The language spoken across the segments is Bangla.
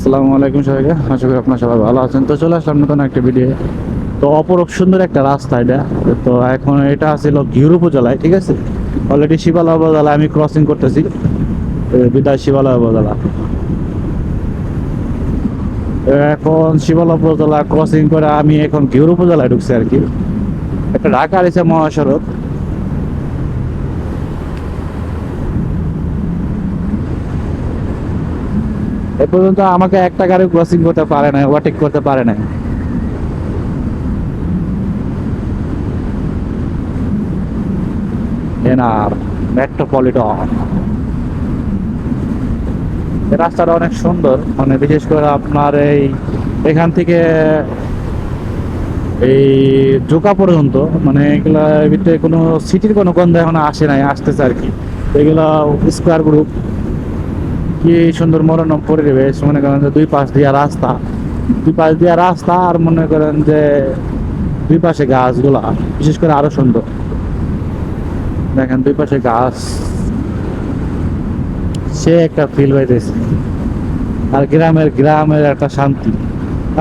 আসসালামু আলাইকুম সবাইকে, আশা করি আপনারা সবাই ভালো আছেন। তো চলে আসলাম নতুন একটা ভিডিও। তো অপরূপ সুন্দর একটা রাস্তা এটা। তো এখন এটা ছিল ঘিওর উপজেলায়, ঠিক আছে। অলরেডি শিবালয় উপজেলা আমি ক্রসিং করতেছি, বিদায় শিবালয় উপজেলা। এখন শিবালয় উপজেলা ক্রসিং করে আমি এখন ঘিওর উপজেলায় ঢুকছি আর কি। একটা ঢাকা আরিচা মহাসড়ক। এ পর্যন্ত আমাকে একটা গাড়ি ক্রসিং করতে পারে না, ওভারটেক করতে পারে না। এনার মেট্রোপলিটন এই রাস্তাটা অনেক সুন্দর, মানে বিশেষ করে আপনার এখান থেকে এই জোকা পর্যন্ত, মানে এগুলা ভিতরে কোনো সিটির কোনো গন্ধ এখন আসে নাই, আসতেছে আর কি। এগুলা স্কোয়ার গ্রুপ, কি সুন্দর মনোরম পরিবেশ। মনে করেন যে দুই পাশ দিয়া রাস্তা আর মনে করেন যে দুই পাশে গাছগুলা বিশেষ করে আরো সুন্দর। দেখেন দুই পাশে গাছ, সে একটা ফিল পাইতেছে। আর গ্রামের একটা শান্তি।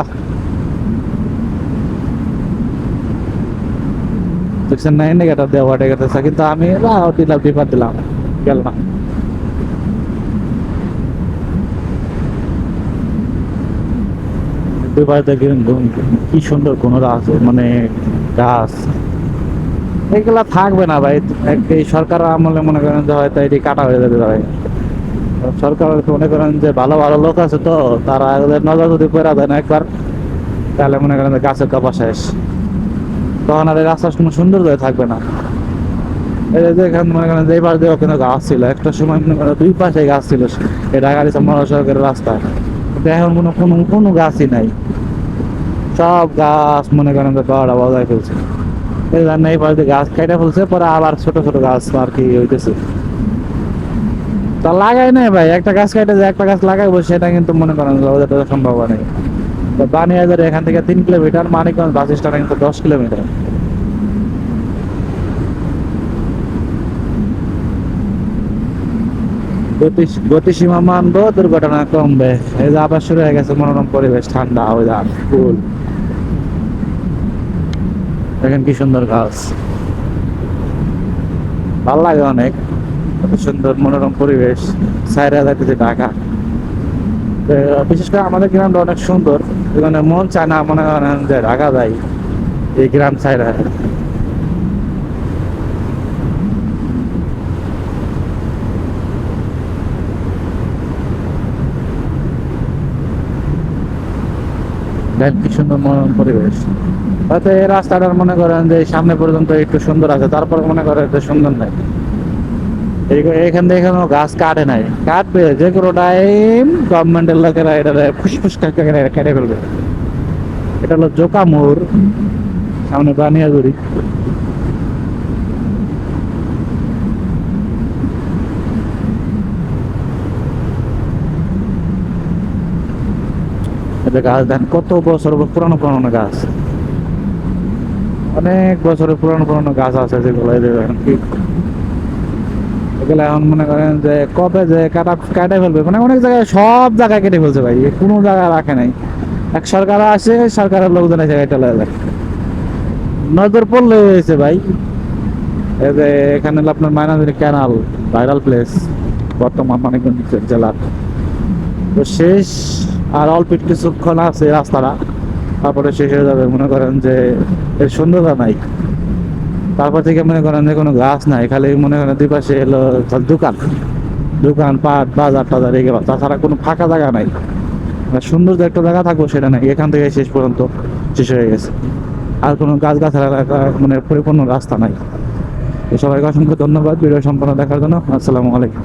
আহ, দেখছেন না, ইন্ডিকেটার দেওয়া গেছে, কিন্তু আমি দিলাম ডিপার দিলাম, গেল না। দুই পাশে দেখেন কি সুন্দর কোন আছে, মানে গাছ। এগুলা থাকবে না ভাই, এই সরকার আমলে মনে করেন যে হয়তো এটি কাটা হয়ে যাবে ভাই। সরকার মনে করেন যে ভালো ভালো লোক আছে, তো তারা এদের নজর যদি পড়া দেয় না একবার, তাহলে মনে করেন যে গাছের কাপা শেষ। তখন আর এই রাস্তার কোনো সৌন্দর্য থাকবে না। এই যে এখানে মনে করেন যে এই পাশ দিয়ে কিন্তু গাছ ছিল একটা সময়, মনে করেন দুই পাশে গাছ ছিল এই ঢাকা আরিচা মহাসড়কের রাস্তায়। কিন্তু এখন কোনো কোনো গাছই নাই, সব গাছ মনে করেন যে পাওয়াটা বজায় ফেলছে। এই জন্য এই পাশ দিয়ে গাছ কেটে ফেলছে, পরে আবার ছোট ছোট গাছ আর কি হইতেছে। তা লাগাই নাই ভাই, একটা গাছ কেটে যে একটা গাছ লাগাইবো সেটা কিন্তু মনে করেন যে ওদের তো সম্ভব নেই। তো বানিয়াদের এখান থেকে 3 কিলোমিটার, মানিকগঞ্জ বাস স্ট্যান্ড কিন্তু 10 কিলোমিটার। গতিসীমা মানবো, দুর্ঘটনা কমবে। এই যে আবার শুরু হয়ে গেছে মনোরম পরিবেশ, ঠান্ডা ওয়েদার, ফুল। দেখেন কি সুন্দর গাছ, ভালো লাগে অনেক। এত সুন্দর মনোরম পরিবেশ, সাইরা যাইতেছে ঢাকা। বিশেষ করে আমাদের গ্রামটা অনেক সুন্দর, এখানে মন চায় না মনে করেন যে ঢাকা যায় এই গ্রাম সাইরা। দেখেন কি সুন্দর মনোরম পরিবেশ। হয়তো এই রাস্তাটার মনে করেন যে সামনে পর্যন্ত একটু সুন্দর আছে, তারপর মনে করেন যে সুন্দর নাই। এখান থেকে এখনো গাছ কাটে নাই, কাটবে যে কোনো টাইম গভর্নমেন্টের লোকেরা এটা ফুসফুস কেটে ফেলবে। এটা হলো জোকা মোড়, সামনে বানিয়াগুড়ি। এটা গাছ দেন কত বছর পুরানো পুরানো গাছ, অনেক বছরের পুরানো পুরানো গাছ আছে যেগুলো এগুলো এখন মনে করেন যে কবে যে কাটা ফেলবে, মানে অনেক জায়গায় সব জায়গায় কেটে ফেলছে ভাই, কোনো জায়গায় রাখে নাই। এক সরকার আসে, সরকারের লোকজন এসে এটা লয়ে যায়, নজর পড়লে হয়েছে ভাই। এই যে এখানে হলো আপনার মাইনাদিনী ক্যানাল, ভাইরাল প্লেস বর্তমান মানিকগঞ্জ জেলার। তো শেষ আর অল্প কিছুক্ষণ আছে রাস্তাটা, তারপরে শেষ হয়ে যাবে। মনে করেন যে এর সুন্দরতা নাই, তারপর থেকে মনে করেন যে কোনো গাছ নাই, খালি মনে করেন দুই পাশে এলো দোকান দোকান পাট বাজার টাজার এগুলো, তাছাড়া কোনো ফাঁকা জায়গা নাই। মানে সুন্দর যে একটা জায়গা থাকবো সেটা নাই, এখান থেকে শেষ পর্যন্ত শেষ হয়ে গেছে। আর কোনো গাছ গাছালা মানে পরিপূর্ণ রাস্তা নাই। তো সবাইকে অসংখ্য ধন্যবাদ ভিডিও সম্পূর্ণ দেখার জন্য। আসসালামু আলাইকুম।